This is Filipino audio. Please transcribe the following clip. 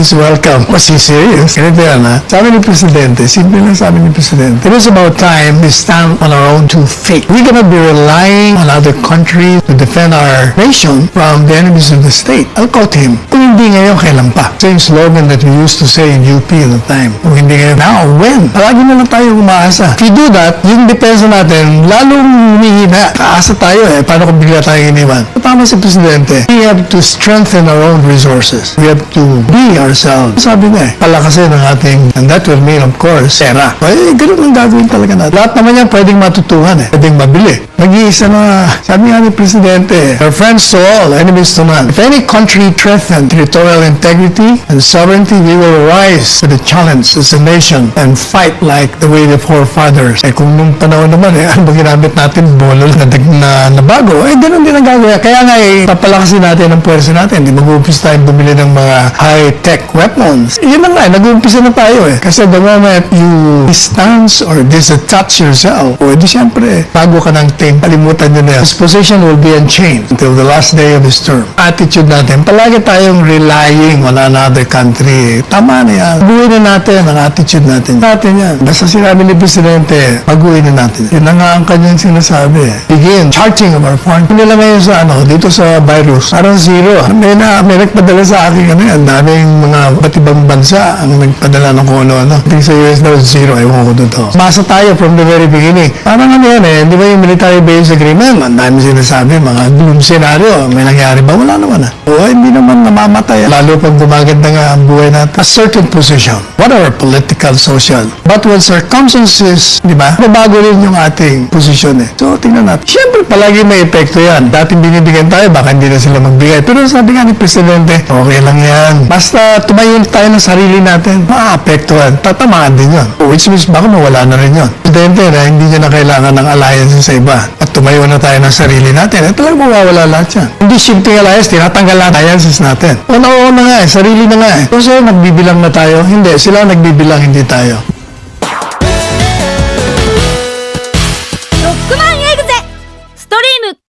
is welcome. Was he serious? Ganito yan, ha? Sabi ni Presidente, simple lang sabi ni Presidente, it is about time we stand on our own 2 feet. We cannot be relying on other countries to defend our nation from the enemies of the state. I'll quote him, kung hindi ngayon, kailan pa? Same slogan that we used to say in UP at the time. Kung hindi ngayon, now, when? Palagi na lang tayo umaasa. If you do that, yung depensa natin, lalong humihina. Kaasa tayo eh. Paano kung bigla tayo iniwan? Tama si Presidente. We have to strengthen our own resources. We have to be ourselves. Sabi niya eh, palakasin ang ating, and that will mean, of course, pera. Eh, ganun ang gagawin talaga natin. Lahat naman yan pwedeng matutuhan eh. Pwedeng mabili. Nag-iisa na, sabi nga ni Presidente, our friends to all, enemies to none. If any country threaten territorial integrity and sovereignty, we will rise to the challenge as a nation and fight like the way the forefathers. Eh kung nung panahon naman eh, ano ba ginamit natin? Bolol na bago. Eh ganun din ang gagawin. Kaya nga eh, papalakasin natin ang puwersa natin. Di mag-uumpis tayo bumili ng mga high-tech weapons. Yun na nga, nag-uumpisa na tayo eh. Kasi the moment you distance or disattach yourself, o di syempre, bago ka ng team, kalimutan nyo na yan. His position will be unchanged until the last day of his term. Attitude natin, palagi tayong relying on another country. Tama na yan. Baguhin na natin ang attitude natin. Natin yan. Basta sinabi ni Presidente, baguhin na natin. Yun na nga ang kanyang sinasabi. Begin charting of our foreign. Kung nila ngayon sa dito sa virus, parang zero. May nagpadala sa akin ang daming mga ba't ibang bansa ang nagpadala ng kung ano. I think sa US daw zero. Ewan ko doon. Masa tayo from the very beginning. Parang ano yan eh, di ba yung military base agreement? Ang dami sinasabi, mga doom scenario. May nangyari ba? Wala naman ah. O hindi naman namamatay. Lalo pag gumaganda nga ang buhay natin. A certain position. Whatever political, social. But when circumstances, di ba? Babago rin yung ating posisyon eh. So, tingnan natin. Siyempre, palagi may epekto yan. Dati binibigyan tayo, baka hindi na sila magbigay. Pero sabi nga ni Presidente, okay lang yan. Basta tumayo tayo ng sarili natin, maapektuhan. Tatamaan din yun. Which means baka mawala na rin yun. Presidente na hindi niya na kailangan ng alliance sa iba. At tumayo na tayo ng sarili natin. At talagang mawawala lahat yan. Hindi shifting alliance, tinatanggal lahat alliances natin. Una nga eh, sarili na nga eh. Kasi nagbibilang na tayo, hindi. Sila nagbibilang, hindi tayo.